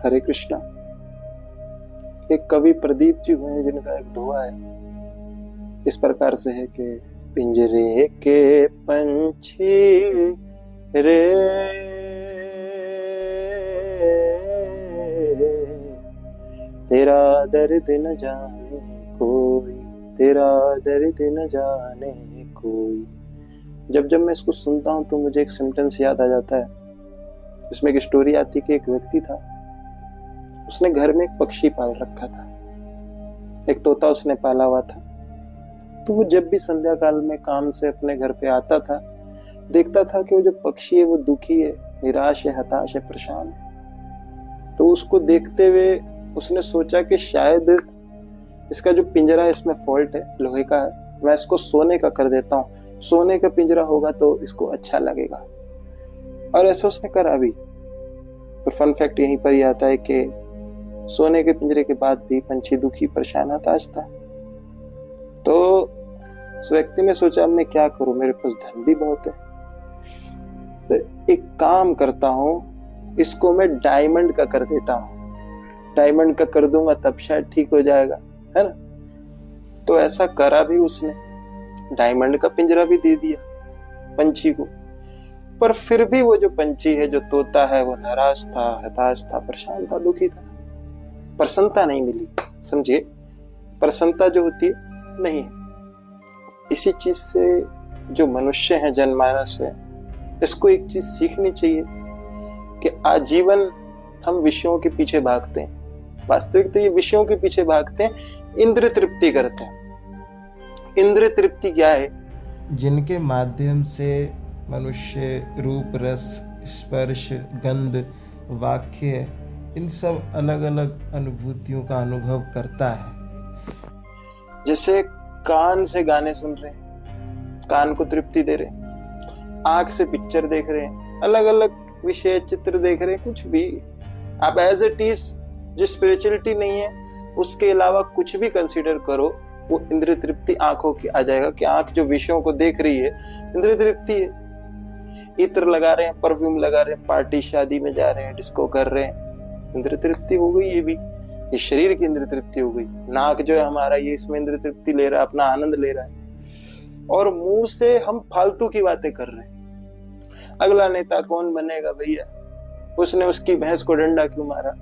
हरे कृष्णा। एक कवि प्रदीप जी हुए हैं जिनका एक दोहा है, इस प्रकार से है कि पिंजरे के पंछी रे तेरा दर्द न जाने कोई, तेरा दर्द न जाने कोई। जब जब मैं इसको सुनता हूं तो मुझे एक सेंटेंस याद आ जाता है। इसमें एक स्टोरी आती कि एक व्यक्ति था, उसने घर में एक पक्षी पाल रखा था, एक तोता उसने पाला हुआ था। तो वो जब भी संध्या काल में काम से अपने घर पे आता था, देखता था कि वो जो पक्षी है वो दुखी है, निराश है, हताश है, परेशान है। तो उसको देखते हुए उसने सोचा कि शायद इसका जो पिंजरा है इसमें फॉल्ट है, लोहे का है, मैं इसको सोने का कर देता हूँ, सोने का पिंजरा होगा तो इसको अच्छा लगेगा। और ऐसा उसने करा भी। और फन फैक्ट यहीं पर ही आता है कि सोने के पिंजरे के बाद भी पंछी दुखी, परेशान, हताश था। तो उस व्यक्ति ने सोचा अब मैं क्या करूं, मेरे पास धन भी बहुत है, तो एक काम करता हूं, इसको मैं डायमंड का कर देता हूं, डायमंड का कर दूंगा तब शायद ठीक हो जाएगा, है ना। तो ऐसा करा भी उसने, डायमंड का पिंजरा भी दे दिया पंछी को। पर फिर भी वो जो पंछी है, जो तोता है, वो नाराज था, हताश था, परेशान था, दुखी था। प्रसन्नता नहीं मिली, समझिए, प्रसन्नता जो होती है नहीं है। इसी चीज से जो मनुष्य है, जनमानस है, इसको एक चीज सीखनी चाहिए कि आजीवन हम विषयों के पीछे भागते हैं। वास्तविक तो ये विषयों के पीछे भागते हैं, इंद्रिय तृप्ति करते हैं। इंद्रिय तृप्ति क्या है? जिनके माध्यम से मनुष्य रूप, रस, स्पर्श, गंध, वाक्य, इन सब अलग अलग अनुभूतियों का अनुभव करता है। जैसे कान से गाने सुन रहे हैं, कान को तृप्ति दे रहे हैं, आंख से पिक्चर देख रहे हैं, अलग अलग विषय, चित्र देख रहे हैं, कुछ भी आप एज इट इज, जो स्पिरिचुअलिटी नहीं है उसके अलावा कुछ भी कंसीडर करो, वो इंद्रिय तृप्ति आंखों की आ जाएगा। कि आंख जो विषयों को देख रही है, इंद्रिय तृप्ति है। इत्र लगा रहे हैं, परफ्यूम लगा रहे हैं, पार्टी शादी में जा रहे हैं, डिस्को कर रहे हैं, इंद्रिय तृप्ति हो गई। ये भी इस शरीर की इंद्रिय तृप्ति हो गई। नाक जो है हमारा, ये इसमें इंद्रिय तृप्ति ले रहा है, अपना आनंद ले रहा है। और मुंह से हम फालतू की बातें कर रहे हैं। अगला नेता कौन बनेगा भैया, उसने उसकी भैंस को डंडा क्यों मारा,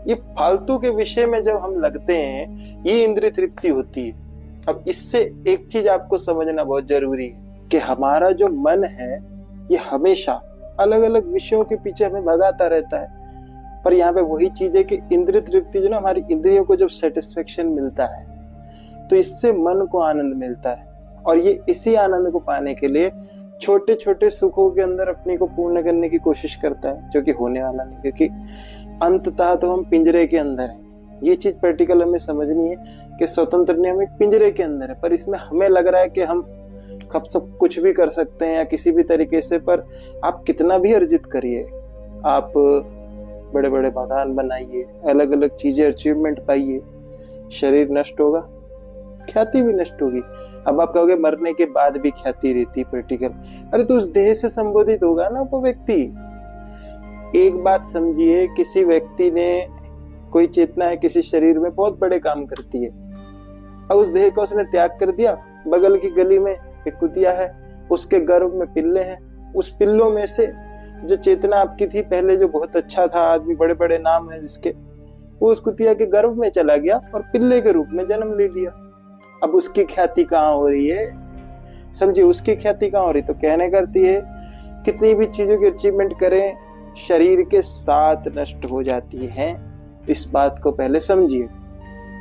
ये फालतू के विषय में जब हम लगते हैं, ये इंद्रिय तृप्ति होती है। अब इससे एक चीज आपको समझना बहुत जरूरी है कि हमारा जो मन है ये हमेशा अलग अलग विषयों के पीछे हमें भगाता रहता है। पर यहाँ पे वही चीज है कि इंद्रिय तृप्ति जो ना, हमारी इंद्रियों को जब सेटिस्फेक्शन मिलता है तो इससे मन को आनंद मिलता है। और ये इसी आनंद को पाने के लिए छोटे छोटे सुखों के अंदर अपने को पूर्ण करने की कोशिश करता है, जो कि होने वाला नहीं, क्योंकि अंततः तो हम पिंजरे के अंदर हैं। ये चीज प्रैक्टिकल हमें समझनी है कि स्वतंत्र नहीं, हम एक पिंजरे के अंदर है। पर इसमें हमें लग रहा है कि हम सब कुछ भी कर सकते हैं या किसी भी तरीके से। पर आप कितना भी अर्जित करिए, आप बड़े बड़े मकान बनाइए, अलग अलग चीजें, अचीवमेंट पाइए, शरीर नष्ट होगा, ख्याति भी नष्ट होगी। अब आप कहोगे मरने के बाद भी ख्याति रहती प्रैक्टिकल, अरे तो उस देह से संबोधित होगा ना वो व्यक्ति। एक बात समझिए, किसी व्यक्ति ने कोई चेतना है किसी शरीर में, बहुत बड़े काम करती है। अब उस देह को उसने त्याग कर दिया, बगल की गली में एक कुतिया है, उसके गर्भ में पिल्ले हैं, उस पिल्लों में से जो चेतना आपकी थी पहले, जो बहुत अच्छा था आदमी, बड़े बड़े नाम है जिसके, वो उस कुतिया के गर्भ में चला गया और पिल्ले के रूप में जन्म ले लिया। अब उसकी ख्याति कहाँ हो रही है, समझिए, उसकी ख्याति कहाँ हो रही। तो कहने करती है कितनी भी चीजों की अचीवमेंट करें, शरीर के साथ नष्ट हो जाती है। इस बात को पहले समझिए।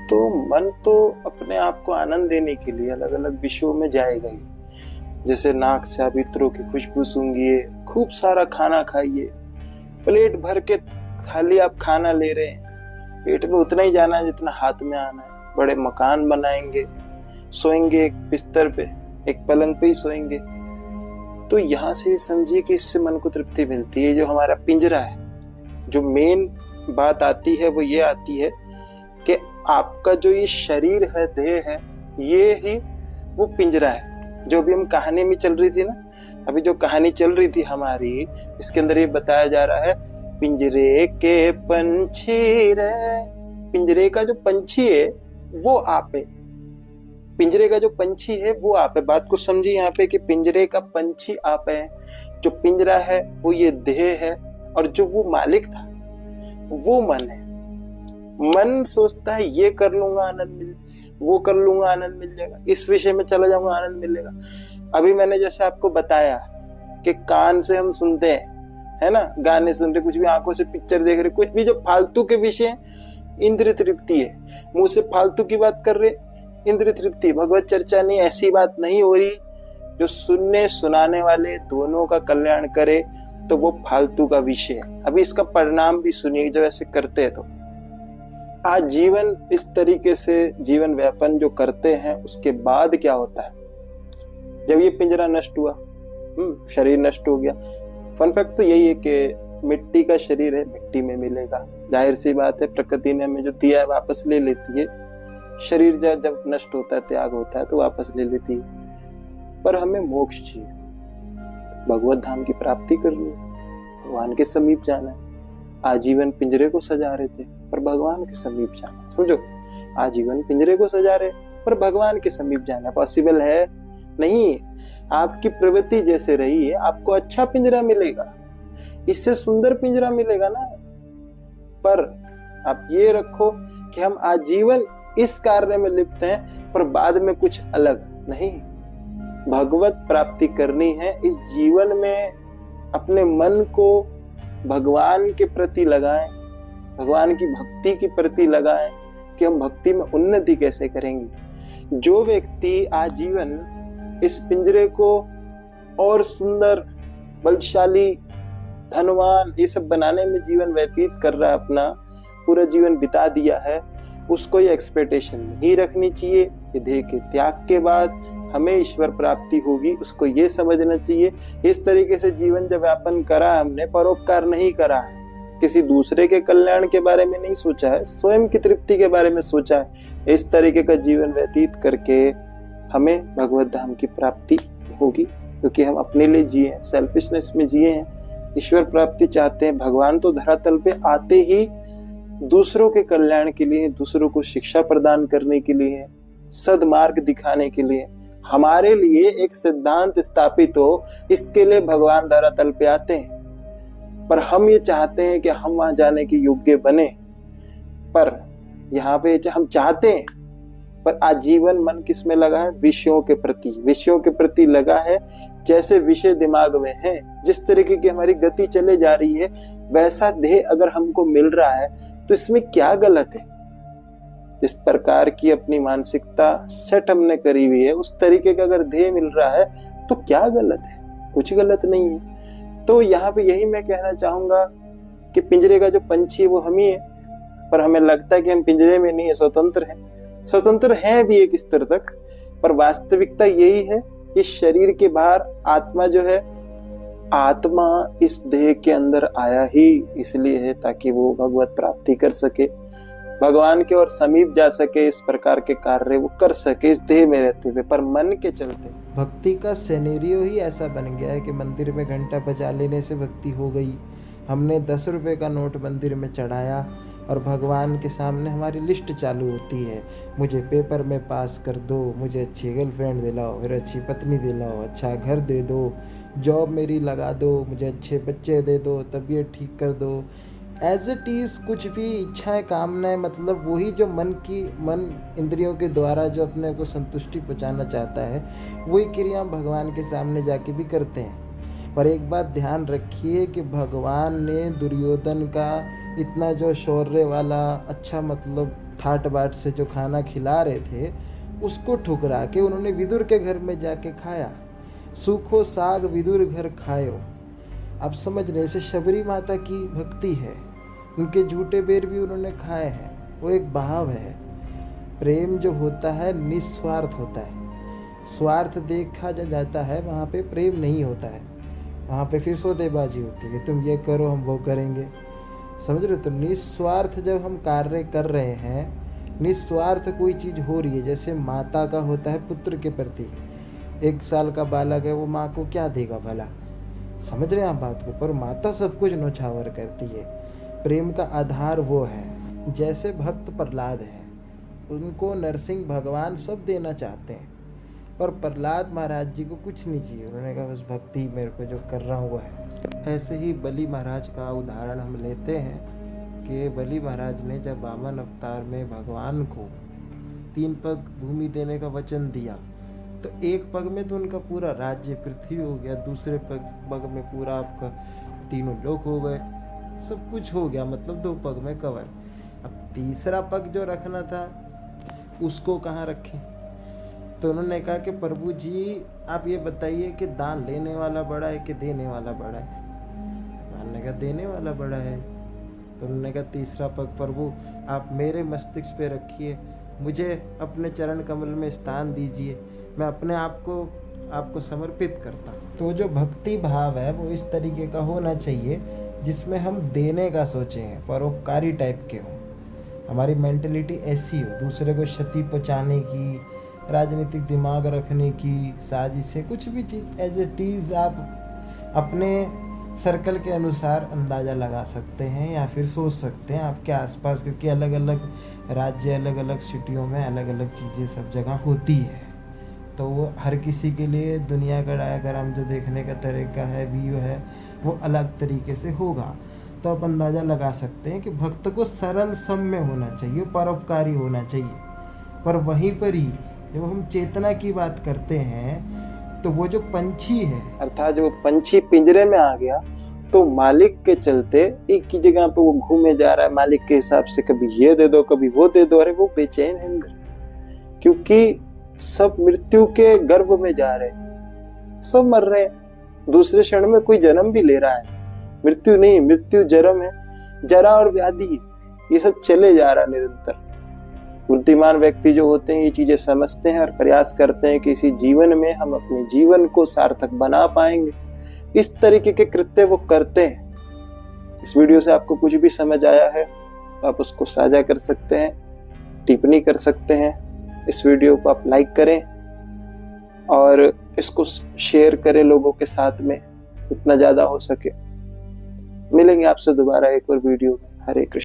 तो मन तो अपने आप को आनंद देने के लिए अलग अलग विषयों में जाएगा ही। जैसे नाक से आप इत्रों की खुशबू सूंघिए, खूब सारा खाना खाइए, प्लेट भर के थाली आप खाना ले रहे हैं, पेट में उतना ही जाना है जितना हाथ में आना है। बड़े मकान बनाएंगे, सोएंगे एक बिस्तर पे, एक पलंग पे ही सोएंगे। तो यहाँ से समझिए कि इससे मन को तृप्ति मिलती है। जो हमारा पिंजरा है, जो मेन बात आती है वो ये आती है कि आपका जो ये शरीर है, देह है, ये ही वो पिंजरा है। जो भी हम कहानी में चल रही थी ना, अभी जो कहानी चल रही थी हमारी, इसके अंदर ये बताया जा रहा है पिंजरे के पंछी रे। पिंजरे का जो पंछी है वो आप है, पिंजरे का जो पंछी है वो आप है। बात को समझिए यहाँ पे कि पिंजरे का पंछी आप है, जो पिंजरा है वो ये देह है, और जो वो मालिक था वो मन है। मन सोचता है ये कर लूंगा आनंद मिल, वो कर लूंगा आनंद मिल जाएगा, इस विषय में चला जाऊंगा आनंद मिलेगा। अभी मैंने जैसे आपको बताया कि कान से हम सुनते हैं, है ना, गाने सुन रहे, कुछ भी आंखों से पिक्चर देख रहे, कुछ भी जो फालतू के विषय, इंद्रिय तृप्ति है। मुंह से फालतू की बात कर रहे, इंद्रिय तृप्ति, भगवत चर्चा नहीं, ऐसी बात नहीं हो रही जो सुनने सुनाने वाले दोनों का कल्याण करे, तो वो फालतू का विषय है। अभी इसका परिणाम भी सुनिए, जब ऐसे करते हैं तो आज जीवन इस तरीके से जीवन व्यापन जो करते हैं, उसके बाद क्या होता है जब ये पिंजरा नष्ट हुआ, शरीर नष्ट हो गया। फन फैक्ट तो यही है कि मिट्टी का शरीर है, मिट्टी में मिलेगा, जाहिर सी बात है, प्रकृति ने हमें जो दिया है वापस ले लेती है। शरीर जब नष्ट होता है, त्याग होता है, तो वापस ले लेती है। पर हमें मोक्ष चाहिए, भगवत धाम की प्राप्ति करनी है, भगवान के समीप जाना है। आजीवन पिंजरे को सजा रहे थे पर भगवान के समीप जाना, समझो, आजीवन पिंजरे को सजा रहे पर भगवान के समीप जाना पॉसिबल है नहीं। आपकी प्रवृत्ति जैसे रही है, आपको अच्छा पिंजरा मिलेगा, इससे सुंदर पिंजरा मिलेगा ना। पर आप ये रखो कि हम आजीवन इस कार्य में लिप्त हैं, पर बाद में कुछ अलग नहीं। भगवत प्राप्ति करनी है इस जीवन में, अपने मन को भगवान के प्रति लगाएं, भगवान की भक्ति के प्रति लगाएं कि हम भक्ति में उन्नति कैसे करेंगे। जो व्यक्ति आजीवन इस पिंजरे को और सुंदर, बलशाली, धनवान ये सब बनाने में जीवन व्यतीत कर रहा है, अपना पूरा जीवन बिता दिया है, उसको ये एक्सपेक्टेशन नहीं रखनी चाहिए कि देह के त्याग के बाद हमें ईश्वर प्राप्ति होगी। उसको ये समझना चाहिए इस तरीके से जीवन जब व्यापन करा हमने, परोपकार नहीं करा है, किसी दूसरे के कल्याण के बारे में नहीं सोचा है, स्वयं की तृप्ति के बारे में सोचा है। इस तरीके का जीवन व्यतीत करके हमें भगवत धाम की प्राप्ति होगी, क्योंकि हम अपने लिए जिए हैं, सेल्फिशनेस में जिए हैं, ईश्वर प्राप्ति चाहते हैं। भगवान तो धरातल पे आते ही दूसरों के कल्याण के लिए, दूसरों को शिक्षा प्रदान करने के लिए, सदमार्ग दिखाने के लिए, हमारे लिए एक सिद्धांत स्थापित हो, इसके लिए भगवान धरातल पे आते हैं। पर हम ये चाहते हैं कि हम वहां जाने के योग्य बने, पर यहाँ पे हम चाहते हैं, पर आजीवन मन किस में लगा है, विषयों के प्रति, विषयों के प्रति लगा है। जैसे विषय दिमाग में है, जिस तरीके की हमारी गति चले जा रही है, वैसा देह अगर हमको मिल रहा है तो इसमें क्या गलत है। जिस प्रकार की अपनी मानसिकता सेट हमने करी हुई है, उस तरीके का अगर ध्येय मिल रहा है तो क्या गलत है, कुछ गलत नहीं है। तो यहाँ पे यही मैं कहना चाहूंगा कि पिंजरे का जो पंछी है वो हम ही है, पर हमें लगता है कि हम पिंजरे में नहीं है, स्वतंत्र हैं। स्वतंत्र है भी एक स्तर तक, पर वास्तविकता यही है, इस शरीर के बाहर आत्मा जो है, आत्मा इस देह के अंदर आया ही इसलिए है ताकि वो भगवत प्राप्ति कर सके, भगवान के और समीप जा सके, इस प्रकार के कार्य वो कर सके इस देह में रहते हुए, पर मन के चलते। भक्ति का सिनेरियो ही ऐसा बन गया है कि मंदिर में घंटा बजा लेने से भक्ति हो गई। हमने 10 रुपए का नोट मंदिर में चढ़ाया और भगवान के सामने हमारी लिस्ट चालू होती है, मुझे पेपर में पास कर दो, मुझे अच्छी गर्लफ्रेंड दिलाओ, फिर अच्छी पत्नी दिलाओ, अच्छा घर दे दो, जॉब मेरी लगा दो, मुझे अच्छे बच्चे दे दो, तबीयत ठीक कर दो। एज इट इज़ कुछ भी इच्छाएं, कामनाएं, मतलब वही जो मन इंद्रियों के द्वारा जो अपने को संतुष्टि पहुंचाना चाहता है, वही क्रिया भगवान के सामने जाके भी करते हैं। पर एक बात ध्यान रखिए कि भगवान ने दुर्योधन का इतना जो शौर्य वाला, अच्छा मतलब ठाट बाट से जो खाना खिला रहे थे, उसको ठुकरा के उन्होंने विदुर के घर में जाके खाया। सूखो साग विदुर घर खायो। अब समझ रहे, से शबरी माता की भक्ति है, उनके झूठे बेर भी उन्होंने खाए हैं, वो एक भाव है। प्रेम जो होता है निस्वार्थ होता है, स्वार्थ देखा जाता है वहाँ पे प्रेम नहीं होता है, वहाँ पे फिर सौदेबाजी होती है, तुम ये करो हम वो करेंगे, समझ रहे हो। तो निस्वार्थ जब हम कार्य कर रहे हैं, निस्वार्थ कोई चीज़ हो रही है, जैसे माता का होता है पुत्र के प्रति, 1 साल का बालक है, वो माँ को क्या देगा भला, समझ रहे हैं आप बात को? पर माता सब कुछ नौछावर करती है। प्रेम का आधार वो है। जैसे भक्त प्रहलाद है, उनको नरसिंह भगवान सब देना चाहते हैं, पर प्रहलाद महाराज जी को कुछ नहीं चाहिए। उन्होंने कहा बस भक्ति मेरे को जो कर रहा हूँ वो है। ऐसे ही बलि महाराज का उदाहरण हम लेते हैं कि बलि महाराज ने जब वामन अवतार में भगवान को 3 पग भूमि देने का वचन दिया, तो एक पग में तो उनका पूरा राज्य पृथ्वी हो गया, दूसरे पग में पूरा आपका 3 लोक हो गए, सब कुछ हो गया, मतलब 2 पग में कवर। अब तीसरा पग जो रखना था उसको कहाँ रखें? तो उन्होंने कहा कि प्रभु जी आप ये बताइए कि दान लेने वाला बड़ा है कि देने वाला बड़ा है? भगवान ने कहा देने वाला बड़ा है। तो उन्होंने कहा तीसरा पग प्रभु आप मेरे मस्तिष्क पे रखिए, मुझे अपने चरण कमल में स्थान दीजिए, मैं अपने आप को आपको समर्पित करता हूँ। तो जो भक्ति भाव है वो इस तरीके का होना चाहिए जिसमें हम देने का सोचें हैं, परोपकारी टाइप के हों। हमारी मेंटलिटी ऐसी हो, दूसरे को क्षति पहुँचाने की, राजनीतिक दिमाग रखने की, साजिशें, कुछ भी चीज़ एज इट इज़ आप अपने सर्कल के अनुसार अंदाज़ा लगा सकते हैं या फिर सोच सकते हैं आपके आसपास, क्योंकि अलग अलग राज्य, अलग अलग सिटियों में अलग अलग चीज़ें सब जगह होती है। तो वो हर किसी के लिए दुनिया का डायग्राम जो देखने का तरीका है, व्यू है, वो अलग तरीके से होगा। तो आप अंदाज़ा लगा सकते हैं कि भक्त को सरल सम्य होना चाहिए, परोपकारी होना चाहिए। पर वहीं पर ही जब हम चेतना की बात करते हैं तो वो जो पंछी है, अर्थात जो पंछी पिंजरे में आ गया तो मालिक के चलते एक ही जगह पे वो घूमे जा रहा है, मालिक के हिसाब से कभी ये दे दो कभी वो दे दो, अरे वो बेचैन है अंदर, क्योंकि सब मृत्यु के गर्भ में जा रहे हैं, सब मर रहे हैं। दूसरे क्षण में कोई जन्म भी ले रहा है, मृत्यु नहीं, मृत्यु जन्म है, जरा और व्याधि, ये सब चले जा रहा है निरंतर। बुद्धिमान व्यक्ति जो होते हैं ये चीजें समझते हैं और प्रयास करते हैं कि इसी जीवन में हम अपने जीवन को सार्थक बना पाएंगे। इस तरीके के कृत्य वो करते हैं। इस वीडियो से आपको कुछ भी समझ आया है तो आप उसको साझा कर सकते हैं, टिप्पणी कर सकते हैं। इस वीडियो को आप लाइक करें और इसको शेयर करें लोगों के साथ में जितना ज्यादा हो सके। मिलेंगे आपसे दोबारा एक और वीडियो में। हरे कृष्ण।